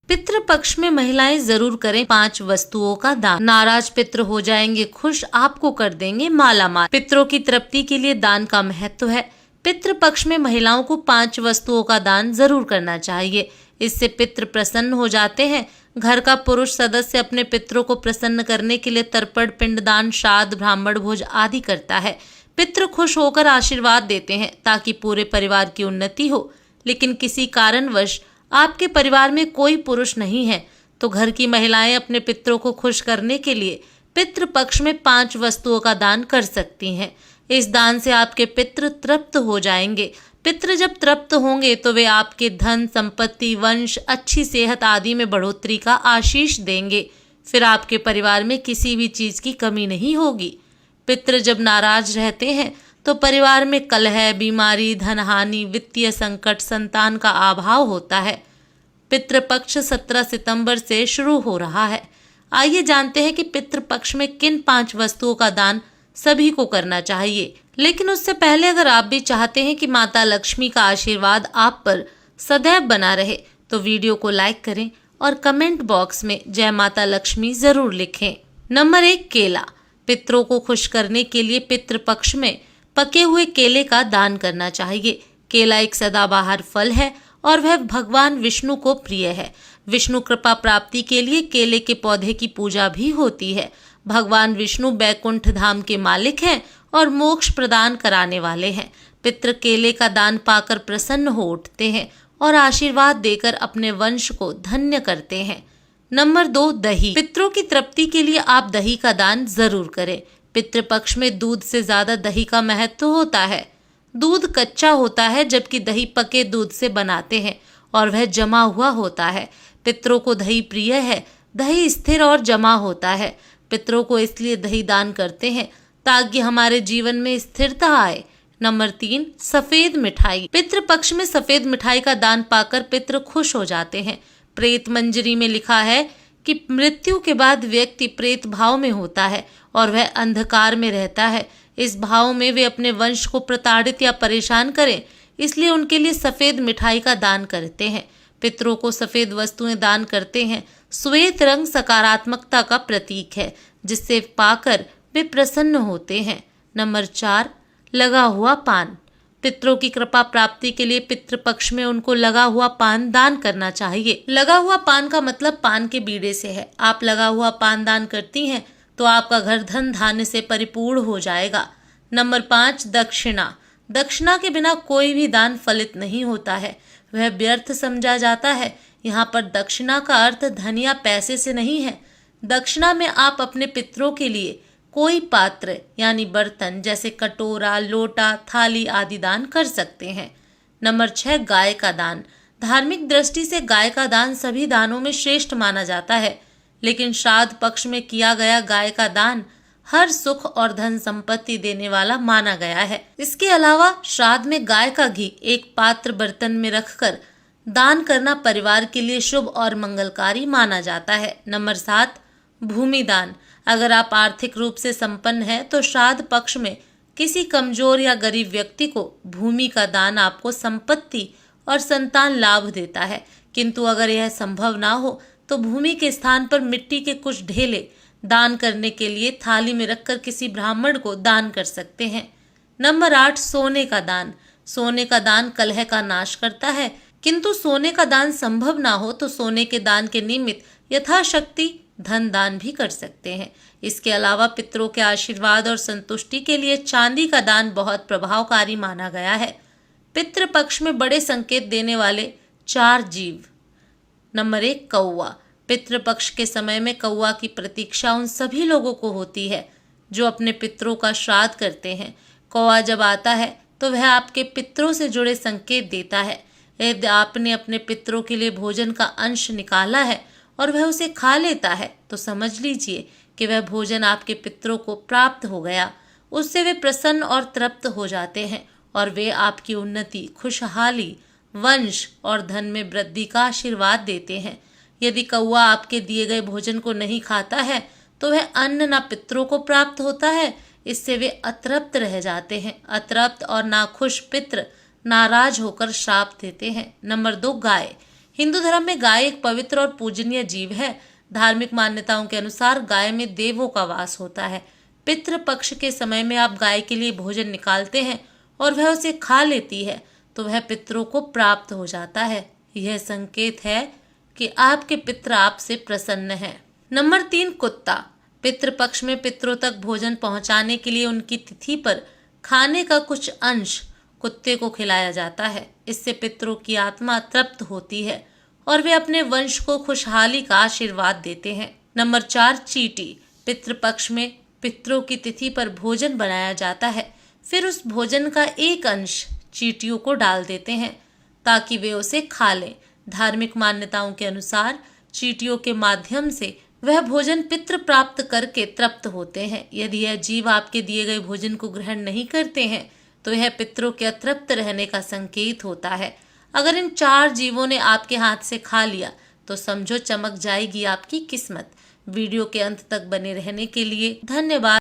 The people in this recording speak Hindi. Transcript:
पितृ पक्ष में महिलाएं जरूर करें 5 वस्तुओं का दान। नाराज पितृ हो जाएंगे खुश, आपको कर देंगे मालामाल। पितरों की तृप्ति के लिए दान का महत्व है। पितृ पक्ष में महिलाओं को 5 वस्तुओं का दान जरूर करना चाहिए। इससे पितृ प्रसन्न हो जाते हैं। घर का पुरुष सदस्य अपने पितरों को प्रसन्न करने के लिए तर्पण, पिंडदान, श्राद्ध, ब्राह्मण भोज आदि करता है। पितृ खुश होकर आशीर्वाद देते हैं ताकि पूरे परिवार की उन्नति हो। लेकिन किसी कारणवश आपके परिवार में कोई पुरुष नहीं है तो घर की महिलाएं अपने पितरों को खुश करने के लिए पितृ पक्ष में 5 वस्तुओं का दान कर सकती हैं। इस दान से आपके पितृ तृप्त हो जाएंगे। पितृ जब तृप्त होंगे तो वे आपके धन, संपत्ति, वंश, अच्छी सेहत आदि में बढ़ोतरी का आशीष देंगे। फिर आपके परिवार में किसी भी चीज की कमी नहीं होगी। पितृ जब नाराज रहते हैं तो परिवार में कलह, बीमारी, धनहानि, वित्तीय संकट, संतान का अभाव होता है। पितृपक्ष 17 सितंबर से शुरू हो रहा है। आइए जानते हैं कि पितृपक्ष में किन 5 वस्तुओं का दान सभी को करना चाहिए। लेकिन उससे पहले अगर आप भी चाहते हैं कि माता लक्ष्मी का आशीर्वाद आप पर सदैव बना रहे तो वीडियो को लाइक करें और कमेंट बॉक्स में जय माता लक्ष्मी जरूर लिखें। नंबर 1, केला। पितरों को खुश करने के लिए पितृपक्ष में पके हुए केले का दान करना चाहिए। केला एक सदाबहार फल है और वह भगवान विष्णु को प्रिय है। विष्णु कृपा प्राप्ति के लिए केले के पौधे की पूजा भी होती है। भगवान विष्णु बैकुंठ धाम के मालिक हैं और मोक्ष प्रदान कराने वाले हैं। पितृ केले का दान पाकर प्रसन्न हो उठते हैं और आशीर्वाद देकर अपने वंश को धन्य करते हैं। नंबर 2, दही। पितरों की तृप्ति के लिए आप दही का दान जरूर करें। पितृपक्ष में दूध से ज्यादा दही का महत्व होता है। दूध कच्चा होता है जबकि दही पके दूध से बनाते हैं और वह जमा हुआ होता है। पितरों को दही प्रिय है। दही स्थिर और जमा होता है। पितरों को इसलिए दही दान करते हैं ताकि हमारे जीवन में स्थिरता आए। नंबर 3, सफेद मिठाई। पितृपक्ष में सफेद मिठाई का दान पाकर पितृ खुश हो जाते हैं। प्रेत मंजरी में लिखा है कि मृत्यु के बाद व्यक्ति प्रेत भाव में होता है और वह अंधकार में रहता है। इस भाव में वे अपने वंश को प्रताड़ित या परेशान करें, इसलिए उनके लिए सफेद मिठाई का दान करते हैं। पितरों को सफेद वस्तुएं दान करते हैं। श्वेत रंग सकारात्मकता का प्रतीक है जिससे पाकर वे प्रसन्न होते हैं। नंबर 4, लगा हुआ पान। पितरों की कृपा प्राप्ति के लिए पितृपक्ष में उनको लगा हुआ पान दान करना चाहिए। लगा हुआ पान का मतलब पान के बीड़े से है। आप लगा हुआ पान दान करती हैं तो आपका घर धन धान्य से परिपूर्ण हो जाएगा। नंबर 5, दक्षिणा। दक्षिणा के बिना कोई भी दान फलित नहीं होता है, वह व्यर्थ समझा जाता है। यहाँ पर दक्षिणा का अर्थ धन या पैसे से नहीं है। दक्षिणा में आप अपने पितरों के लिए कोई पात्र यानी बर्तन जैसे कटोरा, लोटा, थाली आदि दान कर सकते हैं। नंबर 6, गाय का दान। धार्मिक दृष्टि से गाय का दान सभी दानों में श्रेष्ठ माना जाता है, लेकिन श्राद्ध पक्ष में किया गया गाय का दान हर सुख और धन संपत्ति देने वाला माना गया है। इसके अलावा श्राद्ध में गाय का घी एक पात्र बर्तन में रखकर दान करना परिवार के लिए शुभ और मंगलकारी माना जाता है। नंबर 7, भूमि दान। अगर आप आर्थिक रूप से संपन्न हैं तो श्राद्ध पक्ष में किसी कमजोर या गरीब व्यक्ति को भूमि का दान आपको संपत्ति और संतान लाभ देता है। किंतु अगर यह संभव ना हो तो भूमि के स्थान पर मिट्टी के कुछ ढेले दान करने के लिए थाली में रखकर किसी ब्राह्मण को दान कर सकते हैं। नंबर 8, सोने का दान। सोने का दान कलह का नाश करता है, किंतु सोने का दान संभव ना हो तो सोने के दान के निमित्त यथाशक्ति धन दान भी कर सकते हैं। इसके अलावा पितरों के आशीर्वाद और संतुष्टि के लिए चांदी का दान बहुत प्रभावकारी माना गया है। पितृ पक्ष में बड़े संकेत देने वाले 4 जीव। नंबर 1, कौवा। पितृपक्ष के समय में कौवा की प्रतीक्षा उन सभी लोगों को होती है जो अपने पितरों का श्राद्ध करते हैं। कौवा जब आता है तो वह आपके पितरों से जुड़े संकेत देता है। यदि आपने अपने पितरों के लिए भोजन का अंश निकाला है और वह उसे खा लेता है तो समझ लीजिए कि वह भोजन आपके पितरों को प्राप्त हो गया। उससे वे प्रसन्न और तृप्त हो जाते हैं और वे आपकी उन्नति, खुशहाली, वंश और धन में वृद्धि का आशीर्वाद देते हैं। यदि कौवा आपके दिए गए भोजन को नहीं खाता है तो वह अन्न न पितरों को प्राप्त होता है, इससे वे अतृप्त रह जाते हैं। अतृप्त और नाखुश पितृ नाराज होकर श्राप देते हैं। नंबर 2, गाय। हिंदू धर्म में गाय एक पवित्र और पूजनीय जीव है। धार्मिक मान्यताओं के अनुसार गाय में देवों का वास होता है। पितृ पक्ष के समय में आप गाय के लिए भोजन निकालते हैं और वह उसे खा लेती है तो वह पितरों को प्राप्त हो जाता है। यह संकेत है कि आपके पितृ आपसे प्रसन्न हैं। नंबर 3, कुत्ता। पितृपक्ष में पितरों तक भोजन पहुंचाने के लिए उनकी तिथि पर खाने का कुछ अंश कुत्ते को खिलाया जाता है। इससे पितरों की आत्मा तृप्त होती है और वे अपने वंश को खुशहाली का आशीर्वाद देते हैं। नंबर 4, चींटी। पितृपक्ष में पितरों की तिथि पर भोजन बनाया जाता है, फिर उस भोजन का एक अंश चींटियों को डाल देते हैं ताकि वे उसे खा लें। धार्मिक मान्यताओं के अनुसार चींटियों के माध्यम से वह भोजन पितृ प्राप्त करके तृप्त होते हैं। यदि यह जीव आपके दिए गए भोजन को ग्रहण नहीं करते हैं तो यह पितरों के अतृप्त रहने का संकेत होता है। अगर इन 4 जीवों ने आपके हाथ से खा लिया तो समझो चमक जाएगी आपकी किस्मत। वीडियो के अंत तक बने रहने के लिए धन्यवाद।